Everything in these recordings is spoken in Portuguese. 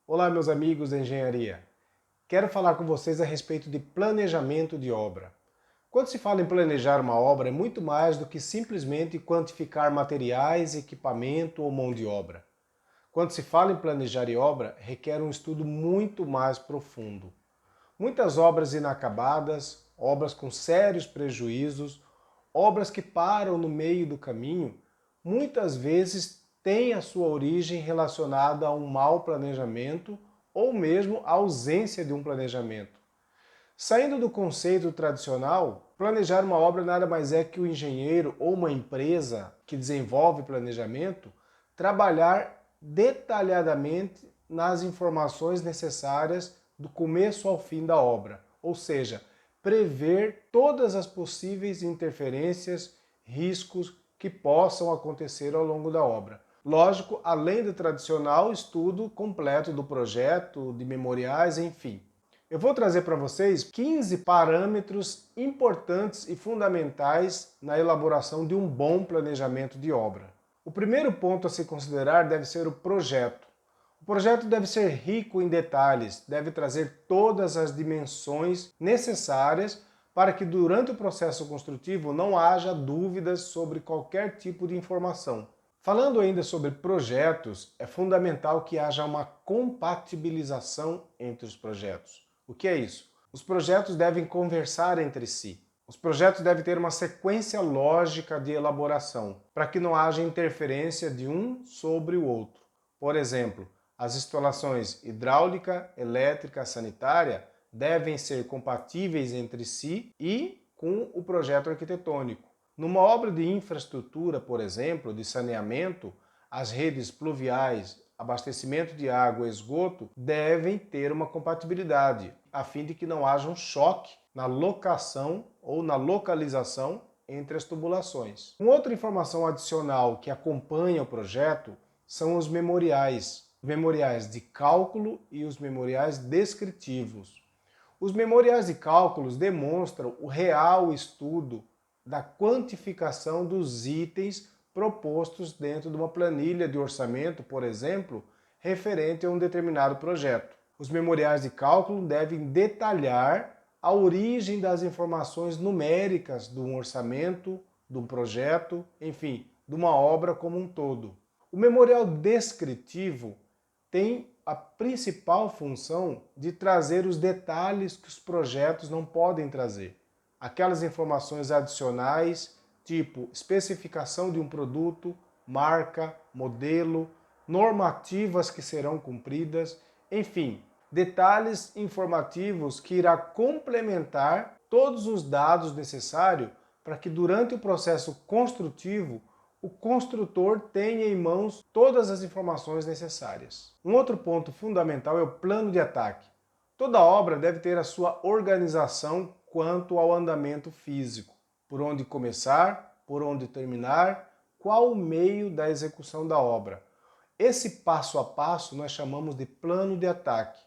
Olá, meus amigos da engenharia. Quero falar com vocês a respeito de planejamento de obra. Quando se fala em planejar uma obra, é muito mais do que simplesmente quantificar materiais, equipamento ou mão de obra. Quando se fala em planejar obra, requer um estudo muito mais profundo. Muitas obras inacabadas, obras com sérios prejuízos, obras que param no meio do caminho, muitas vezes têm a sua origem relacionada a um mau planejamento ou mesmo a ausência de um planejamento. Saindo do conceito tradicional, planejar uma obra nada mais é que o engenheiro ou uma empresa que desenvolve planejamento trabalhar detalhadamente nas informações necessárias do começo ao fim da obra, ou seja, prever todas as possíveis interferências, riscos que possam acontecer ao longo da obra. Lógico, além do tradicional estudo completo do projeto, de memoriais, enfim. Eu vou trazer para vocês 15 parâmetros importantes e fundamentais na elaboração de um bom planejamento de obra. O primeiro ponto a se considerar deve ser o projeto. O projeto deve ser rico em detalhes, deve trazer todas as dimensões necessárias para que durante o processo construtivo não haja dúvidas sobre qualquer tipo de informação. Falando ainda sobre projetos, é fundamental que haja uma compatibilização entre os projetos. O que é isso? Os projetos devem conversar entre si. Os projetos devem ter uma sequência lógica de elaboração, para que não haja interferência de um sobre o outro. Por exemplo, as instalações hidráulica, elétrica, sanitária devem ser compatíveis entre si e com o projeto arquitetônico. Numa obra de infraestrutura, por exemplo, de saneamento, as redes pluviais, abastecimento de água e esgoto devem ter uma compatibilidade, a fim de que não haja um choque na locação ou na localização entre as tubulações. Uma outra informação adicional que acompanha o projeto são os memoriais de cálculo e os memoriais descritivos. Os memoriais de cálculos demonstram o real estudo da quantificação dos itens propostos dentro de uma planilha de orçamento, por exemplo, referente a um determinado projeto. Os memoriais de cálculo devem detalhar a origem das informações numéricas de um orçamento, de um projeto, enfim, de uma obra como um todo. O memorial descritivo tem a principal função de trazer os detalhes que os projetos não podem trazer. Aquelas informações adicionais, tipo especificação de um produto, marca, modelo, normativas que serão cumpridas, enfim, detalhes informativos que irá complementar todos os dados necessários para que durante o processo construtivo o construtor tenha em mãos todas as informações necessárias. Um outro ponto fundamental é o plano de ataque. Toda obra deve ter a sua organização quanto ao andamento físico, por onde começar, por onde terminar, qual o meio da execução da obra. Esse passo a passo nós chamamos de plano de ataque.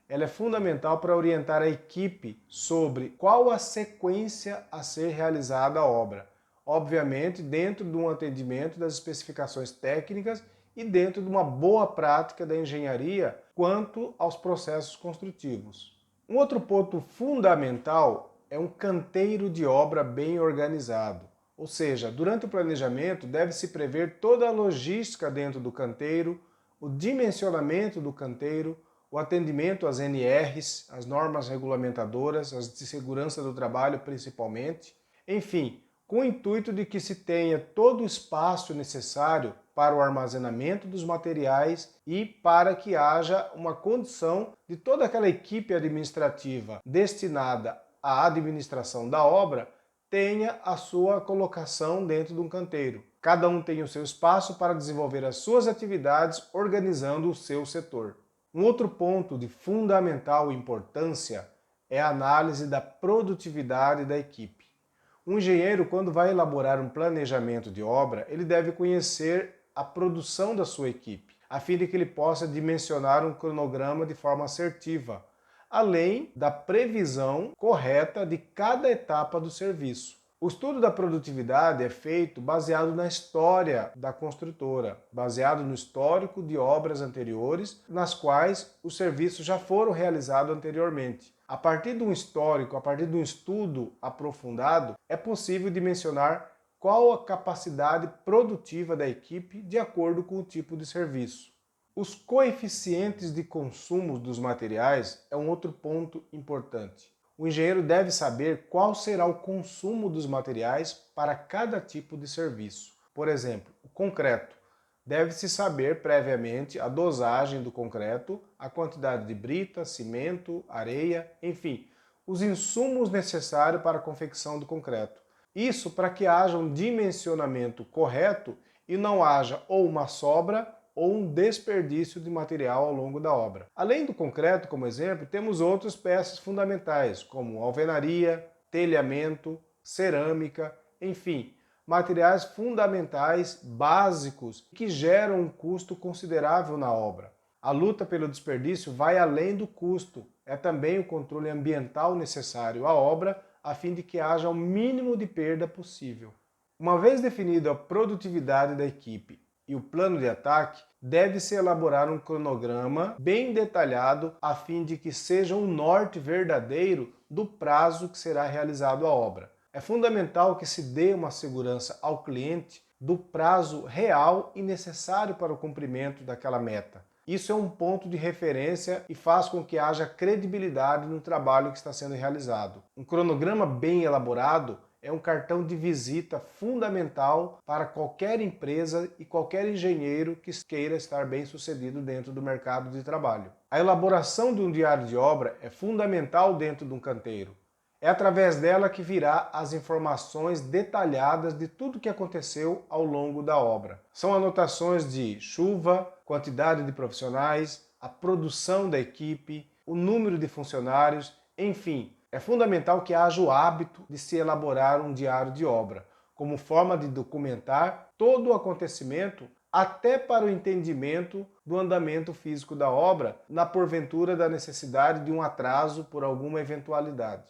Ela é fundamental para orientar a equipe sobre qual a sequência a ser realizada a obra. Obviamente, dentro de um atendimento das especificações técnicas e dentro de uma boa prática da engenharia quanto aos processos construtivos. Um outro ponto fundamental é um canteiro de obra bem organizado. Ou seja, durante o planejamento deve-se prever toda a logística dentro do canteiro, o dimensionamento do canteiro, o atendimento às NRs, as normas regulamentadoras, as de segurança do trabalho principalmente, enfim, com o intuito de que se tenha todo o espaço necessário para o armazenamento dos materiais e para que haja uma condição de toda aquela equipe administrativa destinada à administração da obra tenha a sua colocação dentro de um canteiro. Cada um tem o seu espaço para desenvolver as suas atividades organizando o seu setor. Um outro ponto de fundamental importância é a análise da produtividade da equipe. Um engenheiro, quando vai elaborar um planejamento de obra, ele deve conhecer a produção da sua equipe, a fim de que ele possa dimensionar um cronograma de forma assertiva, além da previsão correta de cada etapa do serviço. O estudo da produtividade é feito baseado na história da construtora, baseado no histórico de obras anteriores nas quais os serviços já foram realizados anteriormente. A partir de um histórico, a partir de um estudo aprofundado, é possível dimensionar qual a capacidade produtiva da equipe de acordo com o tipo de serviço. Os coeficientes de consumo dos materiais é um outro ponto importante. O engenheiro deve saber qual será o consumo dos materiais para cada tipo de serviço. Por exemplo, o concreto. Deve-se saber previamente a dosagem do concreto, a quantidade de brita, cimento, areia, enfim, os insumos necessários para a confecção do concreto. Isso para que haja um dimensionamento correto e não haja ou uma sobra ou um desperdício de material ao longo da obra. Além do concreto, como exemplo, temos outras peças fundamentais, como alvenaria, telhamento, cerâmica, enfim, materiais fundamentais, básicos, que geram um custo considerável na obra. A luta pelo desperdício vai além do custo, é também o controle ambiental necessário à obra, a fim de que haja o mínimo de perda possível. Uma vez definida a produtividade da equipe e o plano de ataque, deve-se elaborar um cronograma bem detalhado a fim de que seja um norte verdadeiro do prazo que será realizado a obra. É fundamental que se dê uma segurança ao cliente do prazo real e necessário para o cumprimento daquela meta. Isso é um ponto de referência e faz com que haja credibilidade no trabalho que está sendo realizado. Um cronograma bem elaborado é um cartão de visita fundamental para qualquer empresa e qualquer engenheiro que queira estar bem sucedido dentro do mercado de trabalho. A elaboração de um diário de obra é fundamental dentro de um canteiro. É através dela que virá as informações detalhadas de tudo o que aconteceu ao longo da obra. São anotações de chuva, quantidade de profissionais, a produção da equipe, o número de funcionários, enfim. É fundamental que haja o hábito de se elaborar um diário de obra, como forma de documentar todo o acontecimento, até para o entendimento do andamento físico da obra, na porventura da necessidade de um atraso por alguma eventualidade.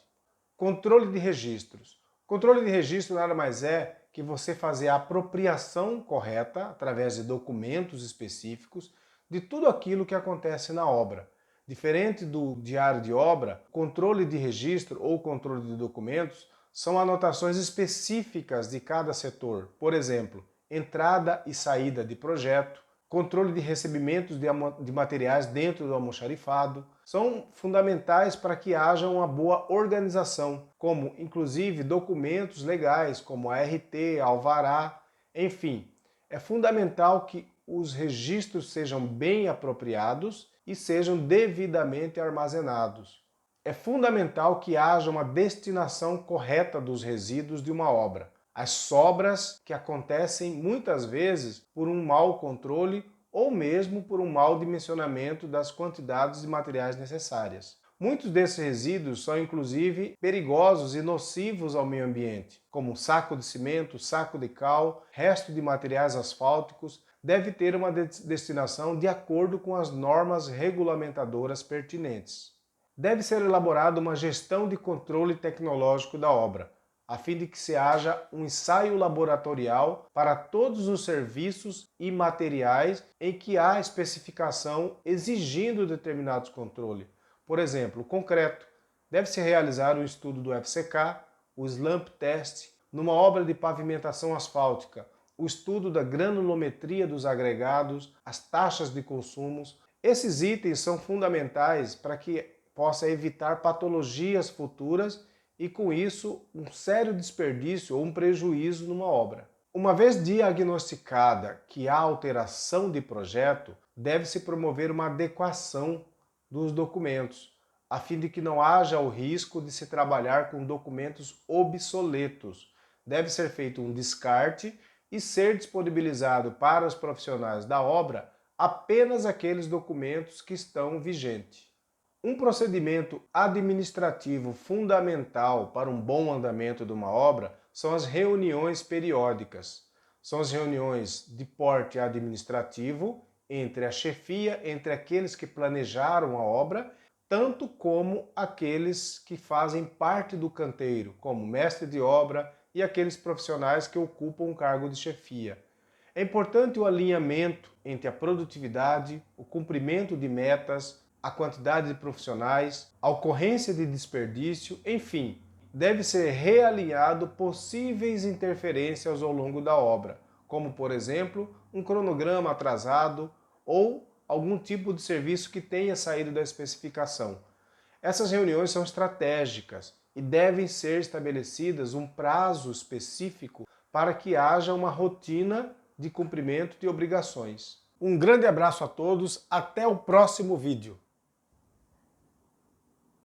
Controle de registros. Controle de registro nada mais é que você fazer a apropriação correta, através de documentos específicos, de tudo aquilo que acontece na obra. Diferente do diário de obra, controle de registro ou controle de documentos são anotações específicas de cada setor. Por exemplo, entrada e saída de projeto, controle de recebimentos de materiais dentro do almoxarifado, são fundamentais para que haja uma boa organização, como inclusive documentos legais, como a RT, alvará, enfim. É fundamental que os registros sejam bem apropriados e sejam devidamente armazenados. É fundamental que haja uma destinação correta dos resíduos de uma obra. As sobras que acontecem muitas vezes por um mau controle ou mesmo por um mau dimensionamento das quantidades de materiais necessárias. Muitos desses resíduos são inclusive perigosos e nocivos ao meio ambiente, como saco de cimento, saco de cal, resto de materiais asfálticos. Deve ter uma destinação de acordo com as normas regulamentadoras pertinentes. Deve ser elaborada uma gestão de controle tecnológico da obra, a fim de que se haja um ensaio laboratorial para todos os serviços e materiais em que há especificação exigindo determinados controles. Por exemplo, o concreto. Deve-se realizar o estudo do FCK, o slump test, numa obra de pavimentação asfáltica, o estudo da granulometria dos agregados, as taxas de consumos. Esses itens são fundamentais para que possa evitar patologias futuras e, com isso, um sério desperdício ou um prejuízo numa obra. Uma vez diagnosticada que há alteração de projeto, deve-se promover uma adequação dos documentos, a fim de que não haja o risco de se trabalhar com documentos obsoletos. Deve ser feito um descarte e ser disponibilizado para os profissionais da obra apenas aqueles documentos que estão vigentes. Um procedimento administrativo fundamental para um bom andamento de uma obra são as reuniões periódicas. São as reuniões de porte administrativo entre a chefia, entre aqueles que planejaram a obra, tanto como aqueles que fazem parte do canteiro, como mestre de obra, e aqueles profissionais que ocupam um cargo de chefia. É importante o alinhamento entre a produtividade, o cumprimento de metas, a quantidade de profissionais, a ocorrência de desperdício, enfim, deve ser realinhado possíveis interferências ao longo da obra, como, por exemplo, um cronograma atrasado ou algum tipo de serviço que tenha saído da especificação. Essas reuniões são estratégicas e devem ser estabelecidas um prazo específico para que haja uma rotina de cumprimento de obrigações. Um grande abraço a todos, até o próximo vídeo.